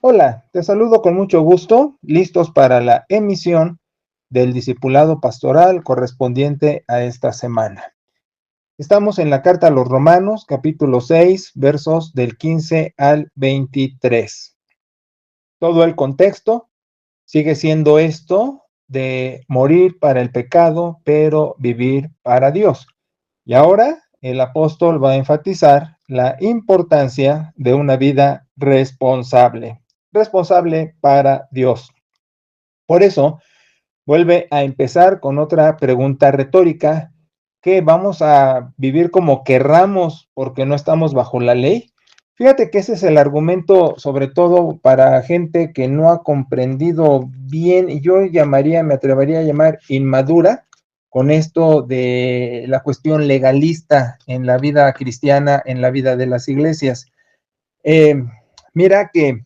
Hola, te saludo con mucho gusto, listos para la emisión del discipulado pastoral correspondiente a esta semana. Estamos en la carta a los Romanos, capítulo 6, versos del 15 al 23. Todo el contexto sigue siendo esto de morir para el pecado, pero vivir para Dios. Y ahora el apóstol va a enfatizar la importancia de una vida responsable para Dios. Por eso, vuelve a empezar con otra pregunta retórica, ¿que vamos a vivir como querramos porque no estamos bajo la ley? Fíjate que ese es el argumento, sobre todo para gente que no ha comprendido bien, y yo me atrevería a llamar inmadura, con esto de la cuestión legalista en la vida cristiana, en la vida de las iglesias. Eh, Mira que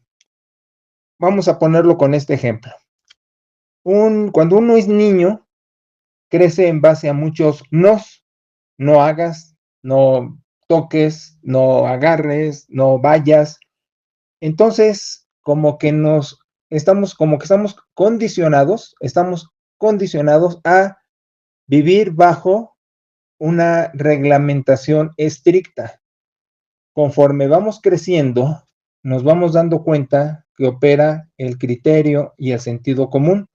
vamos a ponerlo con este ejemplo. Cuando uno es niño, crece en base a muchos nos, no hagas, no toques, no agarres, no vayas. Entonces, como que estamos condicionados a vivir bajo una reglamentación estricta. Conforme vamos creciendo, nos vamos dando cuenta que opera el criterio y el sentido común.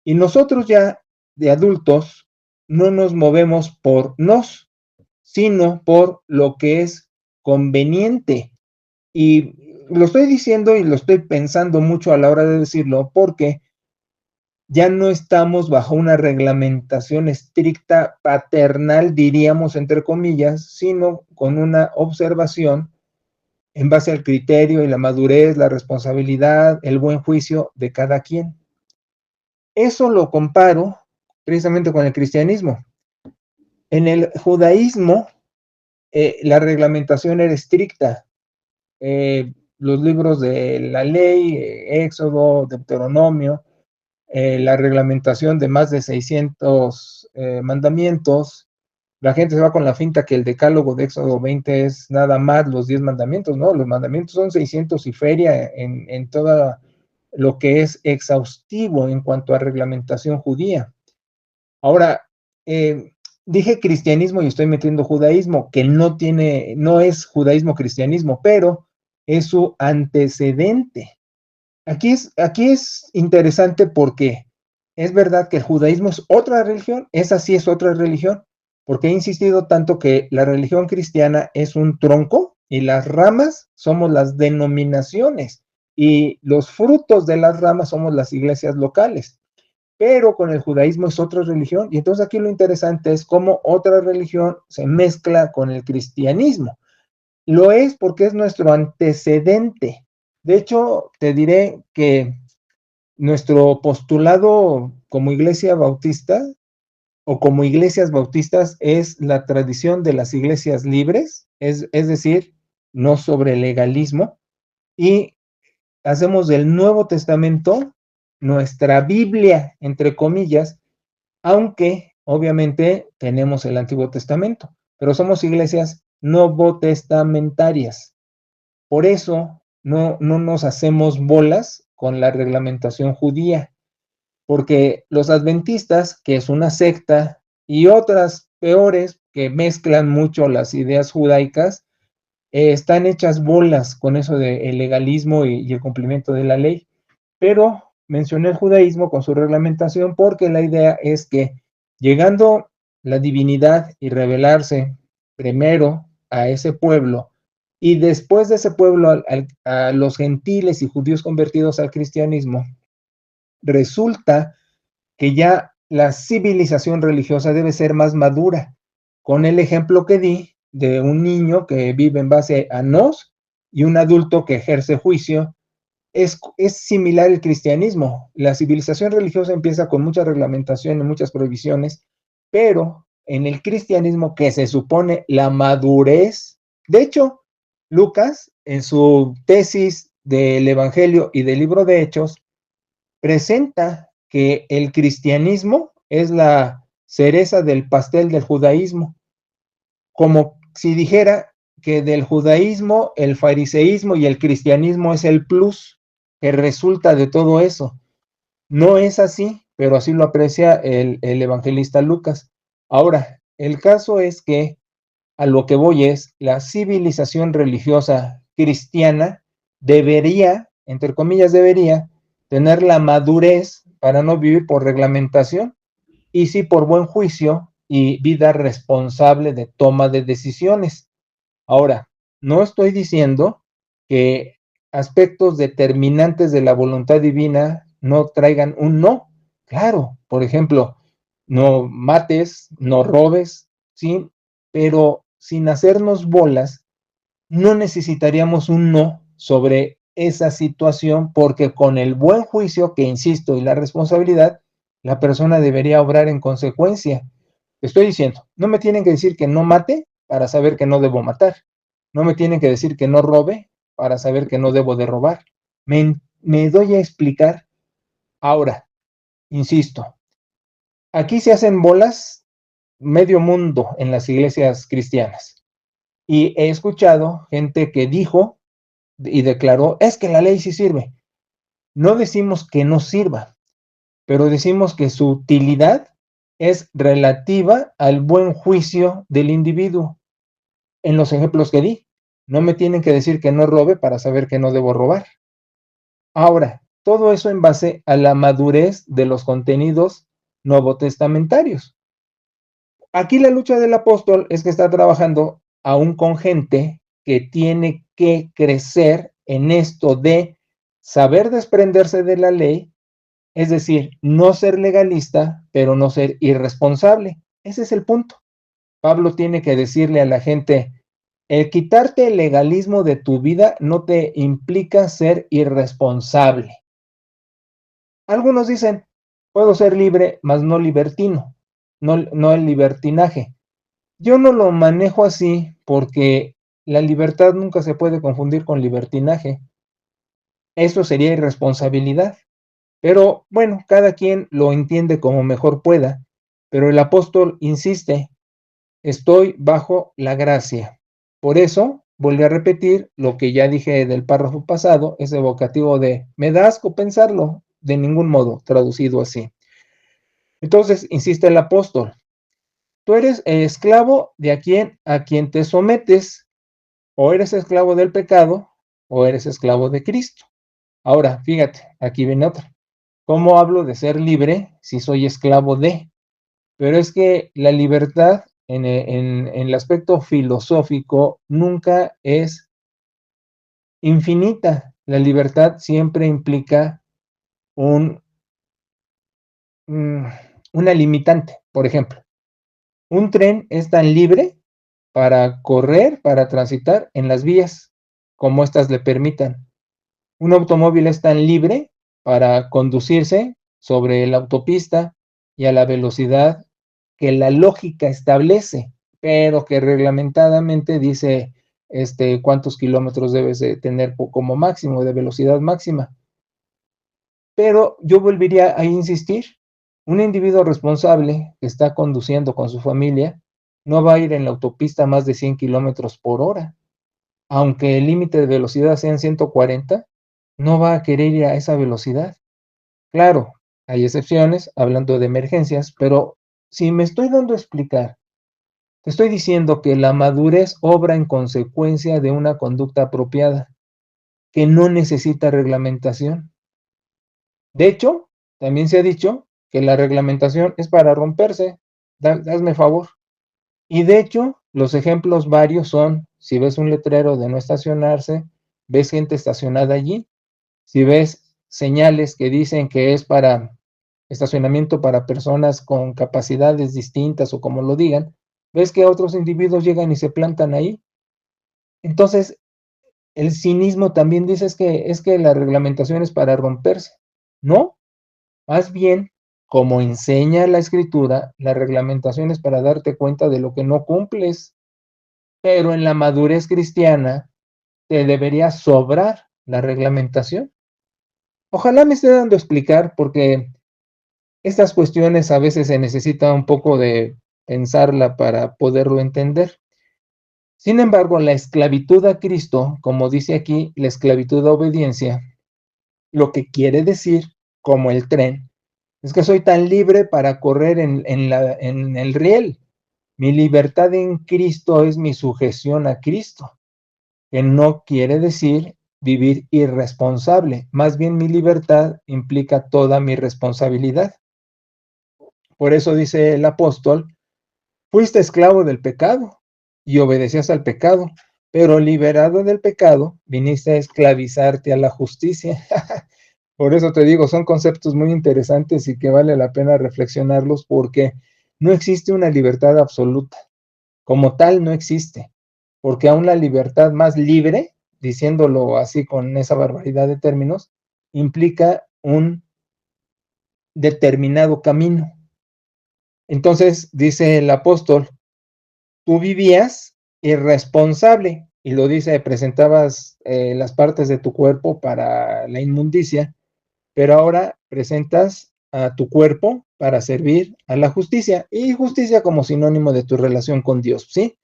Y nosotros ya de adultos no nos movemos por nos, sino por lo que es conveniente. Y lo estoy diciendo y lo estoy pensando mucho a la hora de decirlo porque ya no estamos bajo una reglamentación estricta paternal, diríamos entre comillas, sino con una observación en base al criterio y la madurez, la responsabilidad, el buen juicio de cada quien. Eso lo comparo precisamente con el cristianismo. En el judaísmo, la reglamentación era estricta. Los libros de la ley, Éxodo, Deuteronomio, la reglamentación de más de 600 mandamientos. La gente se va con la finta que el decálogo de Éxodo 20 es nada más los 10 mandamientos, ¿no? Los mandamientos son 600 y feria en todo lo que es exhaustivo en cuanto a reglamentación judía. Ahora, dije cristianismo y estoy metiendo judaísmo, que no es judaísmo cristianismo, pero es su antecedente. Aquí es interesante porque es verdad que el judaísmo es otra religión, esa sí es otra religión, porque he insistido tanto que la religión cristiana es un tronco y las ramas somos las denominaciones y los frutos de las ramas somos las iglesias locales, pero con el judaísmo es otra religión y entonces aquí lo interesante es cómo otra religión se mezcla con el cristianismo. Lo es porque es nuestro antecedente. De hecho, te diré que nuestro postulado como iglesia bautista o como iglesias bautistas es la tradición de las iglesias libres, es decir, no sobre legalismo, y hacemos del Nuevo Testamento nuestra Biblia, entre comillas, aunque obviamente tenemos el Antiguo Testamento, pero somos iglesias novotestamentarias. Por eso no nos hacemos bolas con la reglamentación judía, porque los adventistas, que es una secta, y otras peores que mezclan mucho las ideas judaicas, están hechas bolas con eso del legalismo y el cumplimiento de la ley. Pero mencioné el judaísmo con su reglamentación porque la idea es que llegando la divinidad y revelarse primero a ese pueblo y después de ese pueblo a los gentiles y judíos convertidos al cristianismo, resulta que ya la civilización religiosa debe ser más madura, con el ejemplo que di de un niño que vive en base a nos y un adulto que ejerce juicio. Es similar el cristianismo. La civilización religiosa empieza con mucha reglamentación y muchas prohibiciones, pero en el cristianismo, que se supone la madurez, de hecho, Lucas, en su tesis del Evangelio y del libro de Hechos, presenta que el cristianismo es la cereza del pastel del judaísmo, como si dijera que del judaísmo, el fariseísmo y el cristianismo es el plus. que resulta de todo eso. No es así, pero así lo aprecia el evangelista Lucas. Ahora, el caso es que a lo que voy es, la civilización religiosa cristiana debería, entre comillas, debería tener la madurez para no vivir por reglamentación y sí por buen juicio y vida responsable de toma de decisiones. Ahora, no estoy diciendo que aspectos determinantes de la voluntad divina no traigan un no. Claro, por ejemplo, no mates, no robes, sí, pero sin hacernos bolas, no necesitaríamos un no sobre esa situación porque con el buen juicio, que insisto, y la responsabilidad, la persona debería obrar en consecuencia. Estoy diciendo, no me tienen que decir que no mate para saber que no debo matar. No me tienen que decir que no robe para saber que no debo de robar. Me doy a explicar. Ahora, insisto, aquí se hacen bolas medio mundo en las iglesias cristianas. Y he escuchado gente que dijo y declaró, es que la ley sí sirve. No decimos que no sirva, pero decimos que su utilidad es relativa al buen juicio del individuo. En los ejemplos que di, no me tienen que decir que no robe para saber que no debo robar. Ahora, todo eso en base a la madurez de los contenidos novotestamentarios. Aquí la lucha del apóstol es que está trabajando aún con gente que tiene que crecer en esto de saber desprenderse de la ley, es decir, no ser legalista, pero no ser irresponsable. Ese es el punto. Pablo tiene que decirle a la gente, el quitarte el legalismo de tu vida no te implica ser irresponsable. Algunos dicen, puedo ser libre, mas no libertino, no el libertinaje. Yo no lo manejo así porque la libertad nunca se puede confundir con libertinaje. Eso sería irresponsabilidad. Pero bueno, cada quien lo entiende como mejor pueda. Pero el apóstol insiste, estoy bajo la gracia. Por eso, vuelve a repetir lo que ya dije del párrafo pasado, ese vocativo de me da asco pensarlo, de ningún modo, traducido así. Entonces, insiste el apóstol, tú eres esclavo de a quien te sometes, o eres esclavo del pecado, o eres esclavo de Cristo. Ahora, fíjate, aquí viene otra. ¿Cómo hablo de ser libre si soy esclavo de? Pero es que la libertad en el aspecto filosófico nunca es infinita. La libertad siempre implica un, una limitante. Por ejemplo, un tren es tan libre para correr, para transitar en las vías como éstas le permitan. Un automóvil es tan libre para conducirse sobre la autopista y a la velocidad que la lógica establece, pero que reglamentadamente dice cuántos kilómetros debes de tener como máximo de velocidad máxima. Pero yo volvería a insistir, un individuo responsable que está conduciendo con su familia no va a ir en la autopista a más de 100 kilómetros por hora. Aunque el límite de velocidad sean 140, no va a querer ir a esa velocidad. Claro, hay excepciones, hablando de emergencias, pero si me estoy dando a explicar, te estoy diciendo que la madurez obra en consecuencia de una conducta apropiada, que no necesita reglamentación. De hecho, también se ha dicho que la reglamentación es para romperse. Hazme favor. Y de hecho, los ejemplos varios son, si ves un letrero de no estacionarse, ves gente estacionada allí. Si ves señales que dicen que es para estacionamiento para personas con capacidades distintas o como lo digan, ves que otros individuos llegan y se plantan ahí. Entonces, el cinismo también dice es que la reglamentación es para romperse. No, más bien, como enseña la escritura, la reglamentación es para darte cuenta de lo que no cumples, pero en la madurez cristiana te debería sobrar la reglamentación. Ojalá me esté dando a explicar porque estas cuestiones a veces se necesita un poco de pensarla para poderlo entender. Sin embargo, la esclavitud a Cristo, como dice aquí, la esclavitud a obediencia, Lo que quiere decir, como el tren, es que soy tan libre para correr en el riel. Mi libertad en Cristo es mi sujeción a Cristo, que no quiere decir vivir irresponsable. Más bien mi libertad implica toda mi responsabilidad. Por eso dice el apóstol, fuiste esclavo del pecado y obedecías al pecado, pero liberado del pecado, viniste a esclavizarte a la justicia. Por eso te digo, son conceptos muy interesantes y que vale la pena reflexionarlos porque no existe una libertad absoluta. Como tal, no existe. Porque aún la libertad más libre, diciéndolo así con esa barbaridad de términos, implica un determinado camino. Entonces, dice el apóstol, tú vivías irresponsable, y lo dice, presentabas las partes de tu cuerpo para la inmundicia, pero ahora presentas a tu cuerpo para servir a la justicia, y justicia como sinónimo de tu relación con Dios, ¿sí?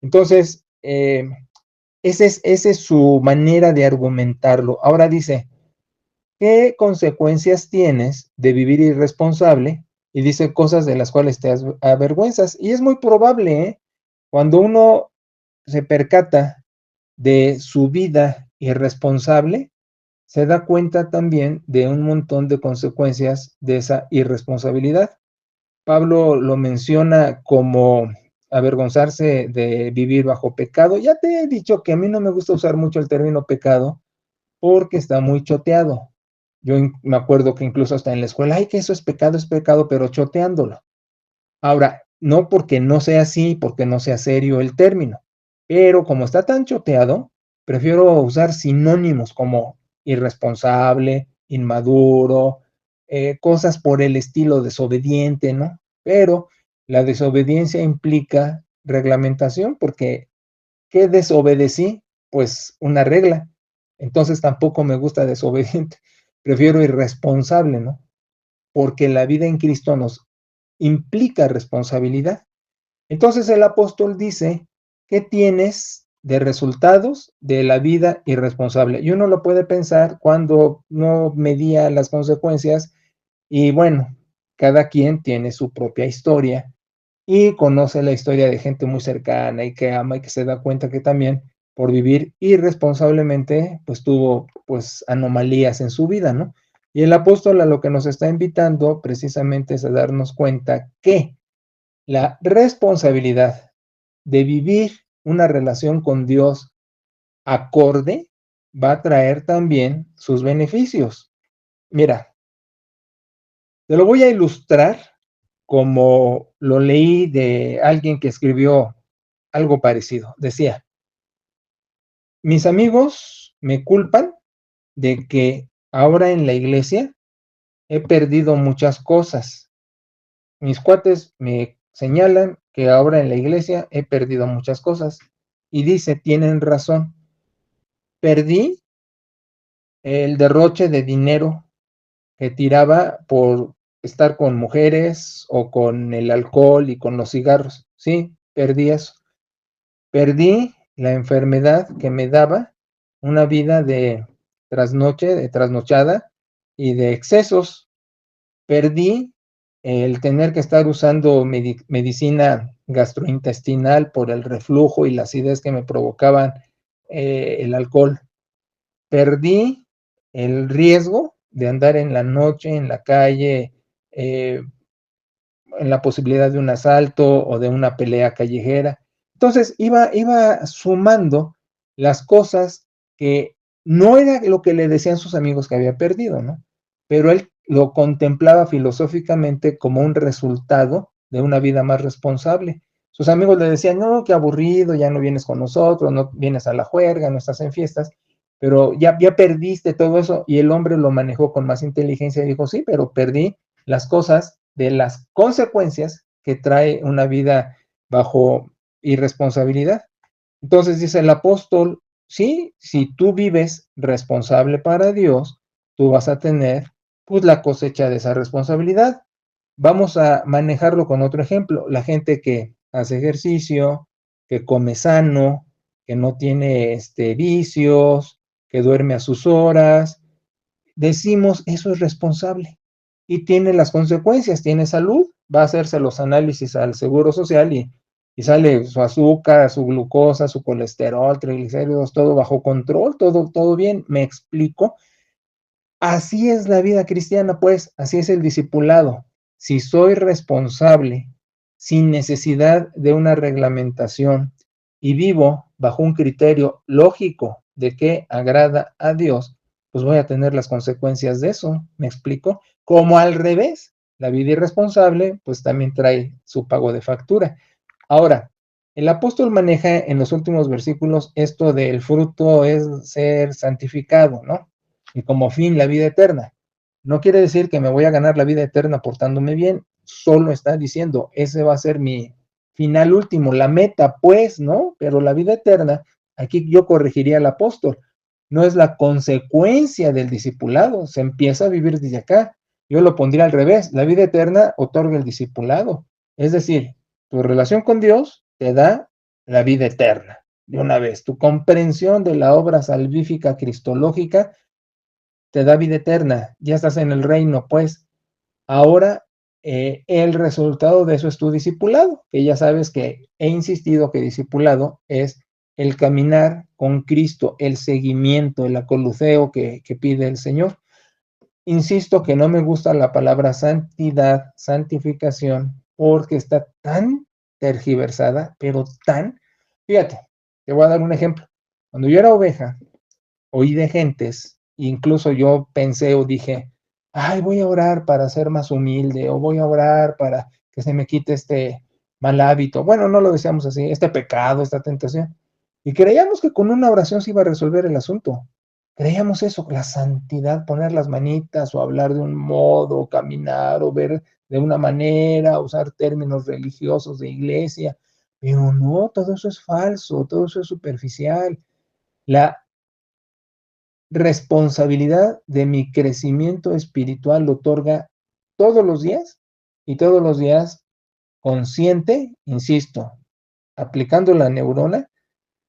Entonces, esa es su manera de argumentarlo. Ahora dice, ¿qué consecuencias tienes de vivir irresponsable? Y dice cosas de las cuales te avergüenzas. Y es muy probable, ¿eh? Cuando uno se percata de su vida irresponsable, se da cuenta también de un montón de consecuencias de esa irresponsabilidad. Pablo lo menciona como avergonzarse de vivir bajo pecado. Ya te he dicho que a mí no me gusta usar mucho el término pecado porque está muy choteado. Yo me acuerdo que incluso hasta en la escuela, ay, que eso es pecado, pero choteándolo. Ahora, no porque no sea así, porque no sea serio el término, pero como está tan choteado, prefiero usar sinónimos como irresponsable, inmaduro, cosas por el estilo desobediente, ¿no? Pero la desobediencia implica reglamentación, porque ¿qué desobedecí? Pues una regla. Entonces tampoco me gusta desobediente, prefiero irresponsable, ¿no? Porque la vida en Cristo nos implica responsabilidad. Entonces el apóstol dice, ¿qué tienes de resultados de la vida irresponsable? Y uno lo puede pensar cuando no medía las consecuencias y bueno, cada quien tiene su propia historia y conoce la historia de gente muy cercana y que ama y que se da cuenta que también por vivir irresponsablemente, pues tuvo pues anomalías en su vida, ¿no? Y el apóstol a lo que nos está invitando precisamente es a darnos cuenta que la responsabilidad de vivir una relación con Dios acorde va a traer también sus beneficios. Mira, te lo voy a ilustrar como lo leí de alguien que escribió algo parecido. Decía, mis amigos me culpan de que ahora en la iglesia he perdido muchas cosas. Mis cuates me señalan que ahora en la iglesia he perdido muchas cosas. Y dice, tienen razón, perdí el derroche de dinero que tiraba por estar con mujeres o con el alcohol y con los cigarros. Sí, perdí eso. Perdí la enfermedad que me daba una vida de trasnoche, de trasnochada y de excesos. Perdí el tener que estar usando medicina gastrointestinal por el reflujo y la acidez que me provocaban el alcohol. Perdí el riesgo de andar en la noche, en la calle, eh, en la posibilidad de un asalto o de una pelea callejera. Entonces iba sumando las cosas que no era lo que le decían sus amigos que había perdido, ¿no? Pero él lo contemplaba filosóficamente como un resultado de una vida más responsable. Sus amigos le decían, no, qué aburrido, ya no vienes con nosotros, no vienes a la juerga, no estás en fiestas, pero ya perdiste todo eso. Y el hombre lo manejó con más inteligencia y dijo, sí, pero perdí las cosas de las consecuencias que trae una vida bajo irresponsabilidad. Entonces dice el apóstol, sí, si tú vives responsable para Dios, tú vas a tener pues la cosecha de esa responsabilidad. Vamos a manejarlo con otro ejemplo. La gente que hace ejercicio, que come sano, que no tiene vicios, que duerme a sus horas, decimos eso es responsable y tiene las consecuencias, tiene salud, va a hacerse los análisis al Seguro Social y sale su azúcar, su glucosa, su colesterol, triglicéridos, todo bajo control, todo bien, me explico. Así es la vida cristiana, pues, así es el discipulado. Si soy responsable, sin necesidad de una reglamentación, y vivo bajo un criterio lógico de qué agrada a Dios, pues voy a tener las consecuencias de eso, ¿me explico? Como al revés, la vida irresponsable, pues también trae su pago de factura. Ahora, el apóstol maneja en los últimos versículos esto del fruto es ser santificado, ¿no? Y como fin la vida eterna. No quiere decir que me voy a ganar la vida eterna portándome bien, solo está diciendo, ese va a ser mi final último, la meta, pues, ¿no? Pero la vida eterna, aquí yo corregiría al apóstol, no es la consecuencia del discipulado, se empieza a vivir desde acá. Yo lo pondría al revés, la vida eterna otorga el discipulado, es decir, tu relación con Dios te da la vida eterna de una vez. Tu comprensión de la obra salvífica cristológica te da vida eterna. Ya estás en el reino, pues. Ahora, el resultado de eso es tu discipulado, que ya sabes que he insistido que discipulado es el caminar con Cristo, el seguimiento, el acoluceo que pide el Señor. Insisto que no me gusta la palabra santidad, santificación, porque está tan tergiversada, pero tan, fíjate, te voy a dar un ejemplo. Cuando yo era oveja, oí de gentes, incluso yo pensé o dije, ay, voy a orar para ser más humilde, o voy a orar para que se me quite este mal hábito. Bueno, no lo decíamos así, este pecado, esta tentación. Y creíamos que con una oración se iba a resolver el asunto. Creíamos eso, la santidad, poner las manitas o hablar de un modo, o caminar o ver de una manera, usar términos religiosos de iglesia. Pero no, todo eso es falso, todo eso es superficial. La responsabilidad de mi crecimiento espiritual lo otorga todos los días y todos los días consciente, insisto, aplicando la neurona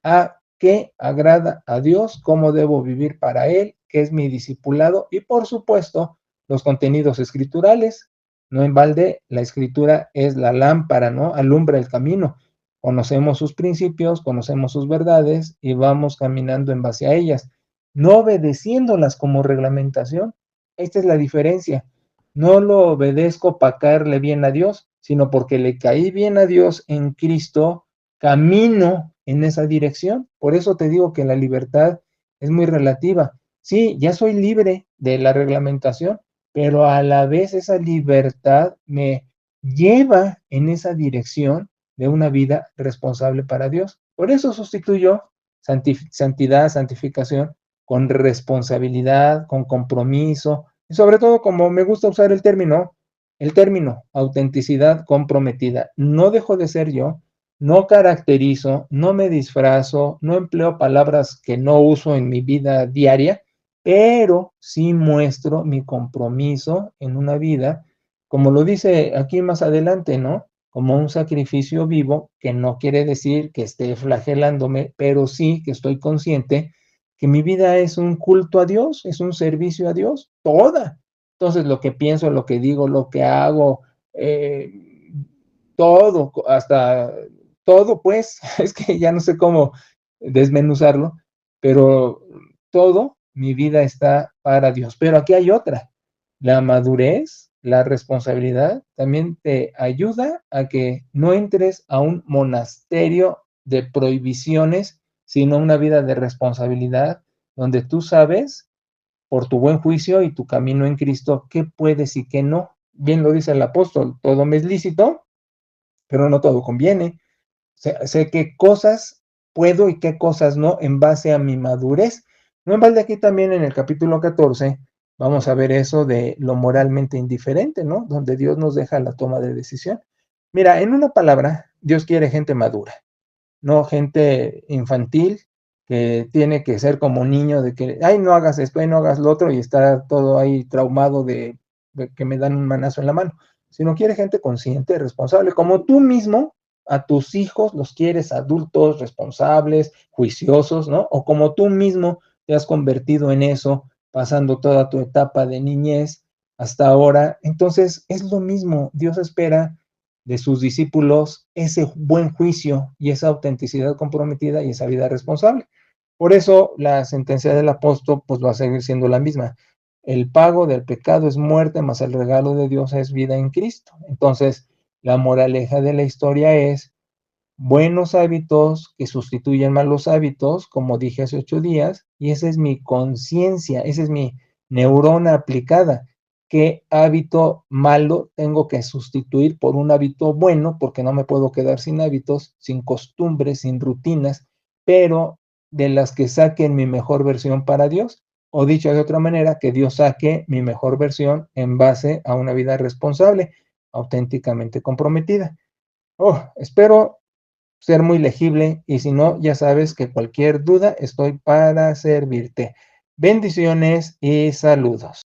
a qué agrada a Dios, cómo debo vivir para Él, qué es mi discipulado y por supuesto los contenidos escriturales. No en balde, la escritura es la lámpara, ¿no? Alumbra el camino. Conocemos sus principios, conocemos sus verdades y vamos caminando en base a ellas, no obedeciéndolas como reglamentación. Esta es la diferencia. No lo obedezco para caerle bien a Dios, sino porque le caí bien a Dios en Cristo, camino en esa dirección. Por eso te digo que la libertad es muy relativa. Sí, ya soy libre de la reglamentación, pero a la vez esa libertad me lleva en esa dirección de una vida responsable para Dios. Por eso sustituyo santidad, santificación, con responsabilidad, con compromiso, y sobre todo, como me gusta usar el término autenticidad comprometida. No dejo de ser yo, no caracterizo, no me disfrazo, no empleo palabras que no uso en mi vida diaria, pero sí muestro mi compromiso en una vida, como lo dice aquí más adelante, ¿no? Como un sacrificio vivo, que no quiere decir que esté flagelándome, pero sí que estoy consciente que mi vida es un culto a Dios, es un servicio a Dios, toda. Entonces, lo que pienso, lo que digo, lo que hago, todo, hasta todo, pues, es que ya no sé cómo desmenuzarlo, pero todo, mi vida está para Dios. Pero aquí hay otra, la madurez, la responsabilidad, también te ayuda a que no entres a un monasterio de prohibiciones, sino una vida de responsabilidad, donde tú sabes, por tu buen juicio y tu camino en Cristo, qué puedes y qué no. Bien lo dice el apóstol, todo me es lícito, pero no todo conviene. Sé qué cosas puedo y qué cosas no en base a mi madurez. No en balde aquí también en el capítulo 14 vamos a ver eso de lo moralmente indiferente, ¿no? Donde Dios nos deja la toma de decisión. Mira, en una palabra, Dios quiere gente madura, no gente infantil que tiene que ser como un niño de que, ay, no hagas esto, ay, no hagas lo otro y estar todo ahí traumado de que me dan un manazo en la mano, sino quiere gente consciente, responsable, como tú mismo a tus hijos los quieres adultos, responsables, juiciosos, ¿no? O como tú mismo te has convertido en eso pasando toda tu etapa de niñez hasta ahora. Entonces es lo mismo, Dios espera de sus discípulos ese buen juicio y esa autenticidad comprometida y esa vida responsable. Por eso la sentencia del apóstol pues va a seguir siendo la misma. El pago del pecado es muerte, mas el regalo de Dios es vida en Cristo. Entonces, la moraleja de la historia es buenos hábitos que sustituyen malos hábitos, como dije hace 8 días, y esa es mi conciencia, esa es mi neurona aplicada. ¿Qué hábito malo tengo que sustituir por un hábito bueno? Porque no me puedo quedar sin hábitos, sin costumbres, sin rutinas, pero de las que saquen mi mejor versión para Dios. O dicho de otra manera, que Dios saque mi mejor versión en base a una vida responsable, auténticamente comprometida. Espero ser muy legible y si no, ya sabes que cualquier duda estoy para servirte. Bendiciones y saludos.